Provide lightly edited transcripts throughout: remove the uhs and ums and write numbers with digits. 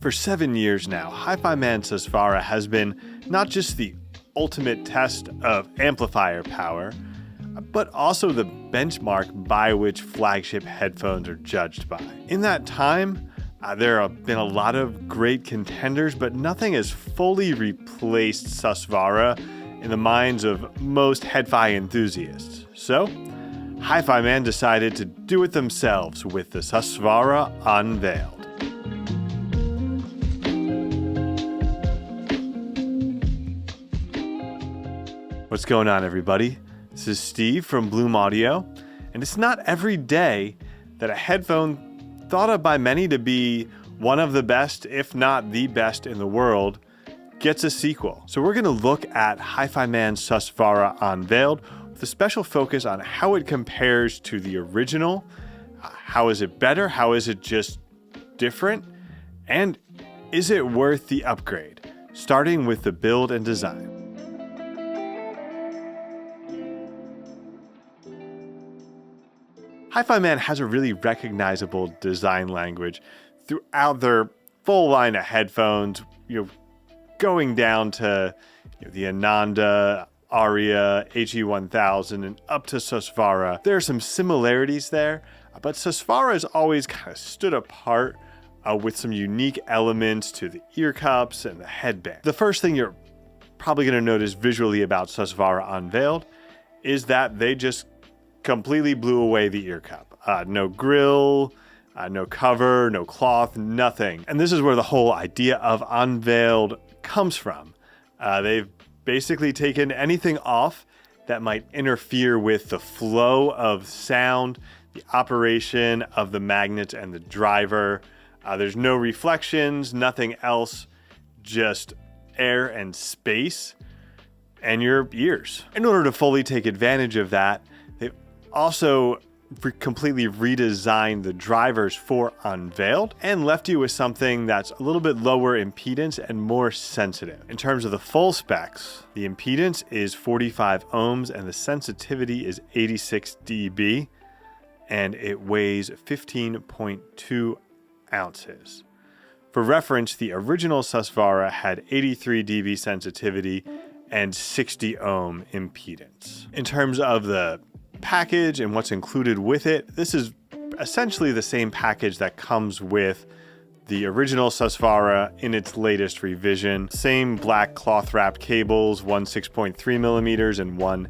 For 7 years now, HiFiMan Susvara has been not just the ultimate test of amplifier power, but also the benchmark by which flagship headphones are judged by. In that time, there have been a lot of great contenders, but nothing has fully replaced Susvara in the minds of most head-fi enthusiasts. So, HiFiMan decided to do it themselves with the Susvara Unveiled. What's going on, everybody? This is Steve from Bloom Audio, and it's not every day that a headphone thought of by many to be one of the best, if not the best in the world, gets a sequel. So we're going to look at HiFiMan Susvara Unveiled with a special focus on how it compares to the original. How is it better? How is it just different? And is it worth the upgrade? Starting with the build and design. HiFiMan has a really recognizable design language throughout their full line of headphones, going down to the Ananda, Aria, HE1000, and up to Susvara. There are some similarities there, but Susvara has always kind of stood apart with some unique elements to the ear cups and the headband. The first thing you're probably going to notice visually about Susvara Unveiled is that they just completely blew away the ear cup. No grill, no cover, no cloth, nothing. And this is where the whole idea of Unveiled comes from. They've basically taken anything off that might interfere with the flow of sound, the operation of the magnet and the driver. There's no reflections, nothing else, just air and space and your ears. In order to fully take advantage of that, they've also completely redesigned the drivers for Unveiled and left you with something that's a little bit lower impedance and more sensitive. In terms of the full specs, the impedance is 45 ohms and the sensitivity is 86 dB, and it weighs 15.2 ounces. For reference, the original Susvara had 83 dB sensitivity and 60 ohm impedance. In terms of the package and what's included with it, this is essentially the same package that comes with the original Susvara in its latest revision. Same black cloth wrapped cables, one 6.3 millimeters and one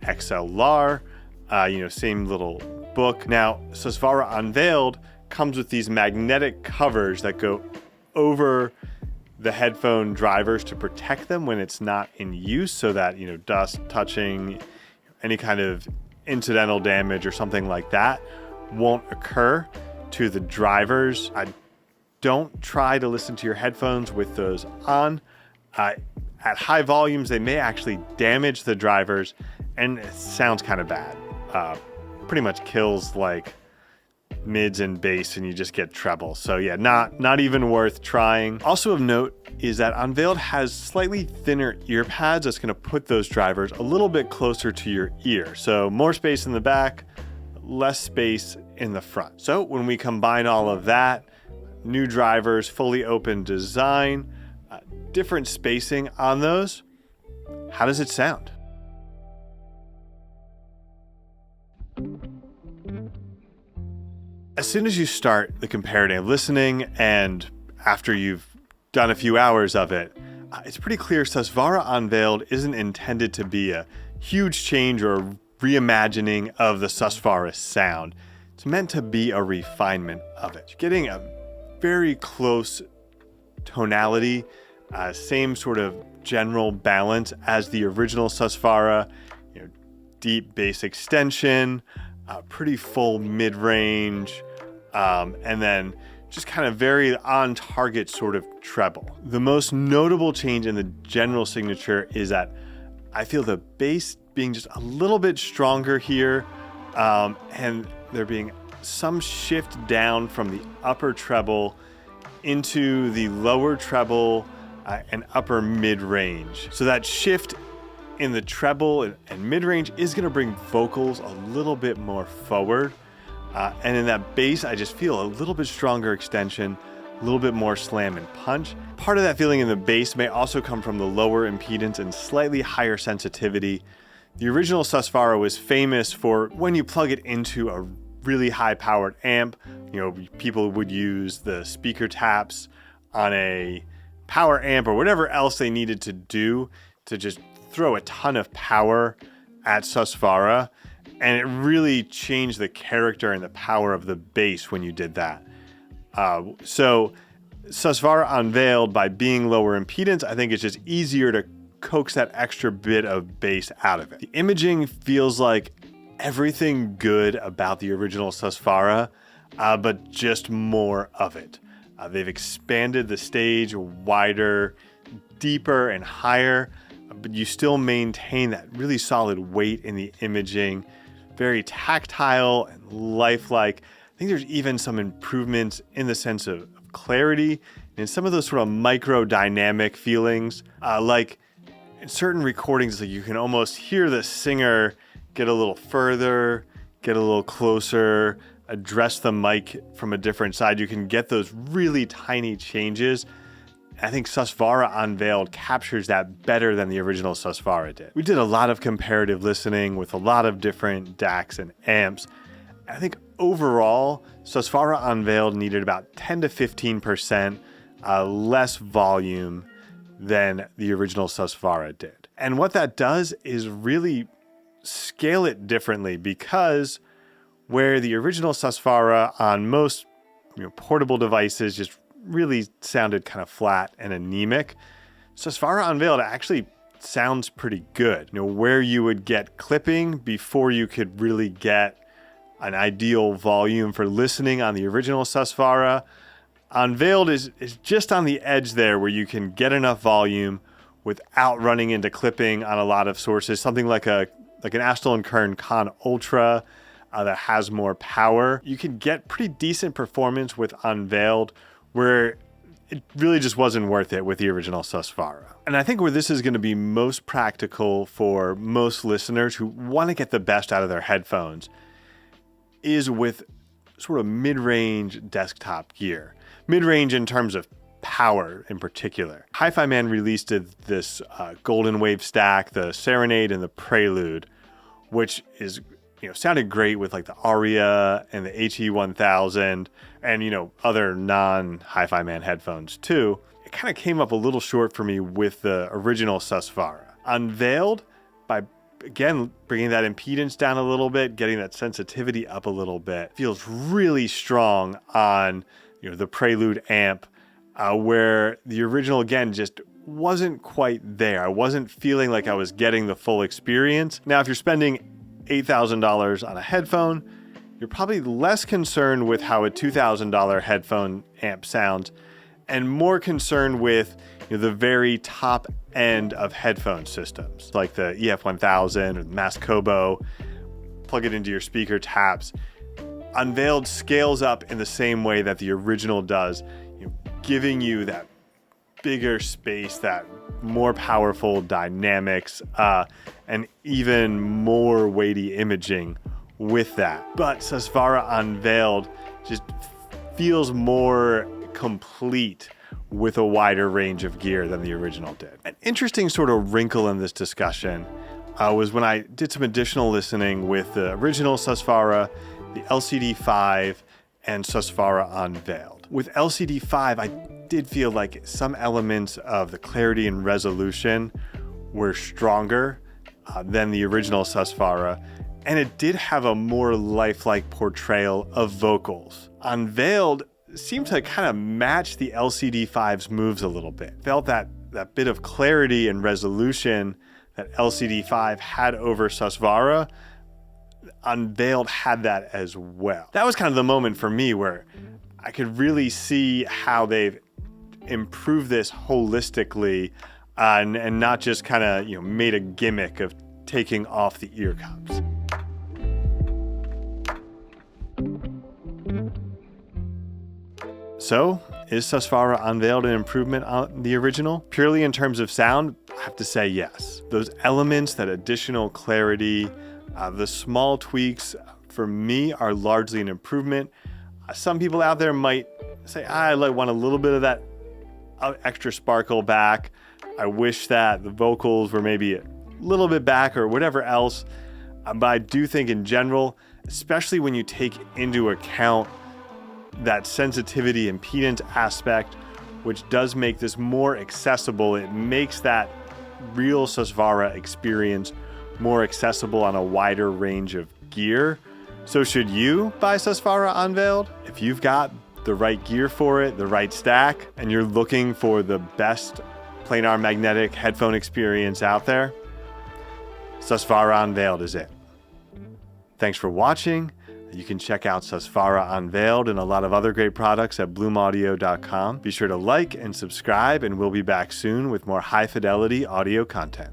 XLR. Same little book. Now, Susvara Unveiled comes with these magnetic covers that go over the headphone drivers to protect them when it's not in use, so that dust, touching, any kind of incidental damage or something like that won't occur to the drivers. Don't try to listen to your headphones with those on. At high volumes, they may actually damage the drivers, and it sounds kind of bad. Pretty much kills like mids and bass, and you just get treble. So yeah, not even worth trying. Also of note is that Unveiled has slightly thinner ear pads that's going to put those drivers a little bit closer to your ear. So more space in the back, less space in the front. So when we combine all of that, new drivers, fully open design, different spacing on those, how does it sound? As soon as you start the comparative listening, and after you've done a few hours of it, it's pretty clear Susvara Unveiled isn't intended to be a huge change or reimagining of the Susvara sound. It's meant to be a refinement of it. You're getting a very close tonality, same sort of general balance as the original Susvara, deep bass extension, pretty full mid-range, and then just kind of very on-target sort of treble. The most notable change in the general signature is that I feel the bass being just a little bit stronger here, and there being some shift down from the upper treble into the lower treble and upper mid-range. So that shift in the treble and mid-range is going to bring vocals a little bit more forward. And in that bass, I just feel a little bit stronger extension, a little bit more slam and punch. Part of that feeling in the bass may also come from the lower impedance and slightly higher sensitivity. The original Susvara was famous for when you plug it into a really high-powered amp, people would use the speaker taps on a power amp or whatever else they needed to do to just throw a ton of power at Susvara, and it really changed the character and the power of the bass when you did that. So Susvara Unveiled, by being lower impedance, I think it's just easier to coax that extra bit of bass out of it. The imaging feels like everything good about the original Susvara, but just more of it. They've expanded the stage wider, deeper, and higher, but you still maintain that really solid weight in the imaging, very tactile and lifelike. I think there's even some improvements in the sense of clarity and some of those sort of micro dynamic feelings, like in certain recordings, like you can almost hear the singer get a little further, get a little closer, address the mic from a different side. You can get those really tiny changes. I think Susvara Unveiled captures that better than the original Susvara did. We did a lot of comparative listening with a lot of different DACs and amps. I think overall, Susvara Unveiled needed about 10 to 15% less volume than the original Susvara did. And what that does is really scale it differently, because where the original Susvara on most portable devices just really sounded kind of flat and anemic, Susvara Unveiled actually sounds pretty good. Where you would get clipping before you could really get an ideal volume for listening on the original Susvara, Unveiled is just on the edge there where you can get enough volume without running into clipping on a lot of sources. Something like an Astle & Kern Con Ultra that has more power. You can get pretty decent performance with Unveiled where it really just wasn't worth it with the original Susvara. And I think where this is going to be most practical for most listeners who want to get the best out of their headphones is with sort of mid-range desktop gear. Mid-range in terms of power in particular. HiFiMan released this Golden Wave stack, the Serenade and the Prelude, which is sounded great with like the Aria and the HE1000 and other non-HiFiMan headphones too. It kind of came up a little short for me with the original Susvara. Unveiled, by again bringing that impedance down a little bit, getting that sensitivity up a little bit, feels really strong on the Prelude amp, where the original again just wasn't quite there. I wasn't feeling like I was getting the full experience. Now, if you're spending $8,000 on a headphone, you're probably less concerned with how a $2,000 headphone amp sounds and more concerned with the very top end of headphone systems like the EF1000 or the Mascobo. Plug it into your speaker taps. Unveiled scales up in the same way that the original does, giving you that bigger space, that more powerful dynamics, and even more weighty imaging with that. But Susvara Unveiled just feels more complete with a wider range of gear than the original did. An interesting sort of wrinkle in this discussion was when I did some additional listening with the original Susvara, the LCD5, and Susvara Unveiled. With LCD5, I did feel like some elements of the clarity and resolution were stronger than the original Susvara, and it did have a more lifelike portrayal of vocals. Unveiled seemed to kind of match the LCD5's moves a little bit. Felt that bit of clarity and resolution that LCD5 had over Susvara, Unveiled had that as well. That was kind of the moment for me where I could really see how they've improved this holistically and not just kind of made a gimmick of taking off the ear cups. So, is Susvara Unveiled an improvement on the original? Purely in terms of sound, I have to say yes. Those elements, that additional clarity, the small tweaks, for me, are largely an improvement. Some people out there might say, I want a little bit of that extra sparkle back. I wish that the vocals were maybe a little bit back or whatever else. But I do think in general, especially when you take into account that sensitivity impedance aspect, which does make this more accessible, it makes that real Susvara experience more accessible on a wider range of gear. So should you buy Susvara Unveiled? If you've got the right gear for it, the right stack, and you're looking for the best planar magnetic headphone experience out there, Susvara Unveiled is it. Thanks for watching. You can check out Susvara Unveiled and a lot of other great products at bloomaudio.com. Be sure to like and subscribe, and we'll be back soon with more high-fidelity audio content.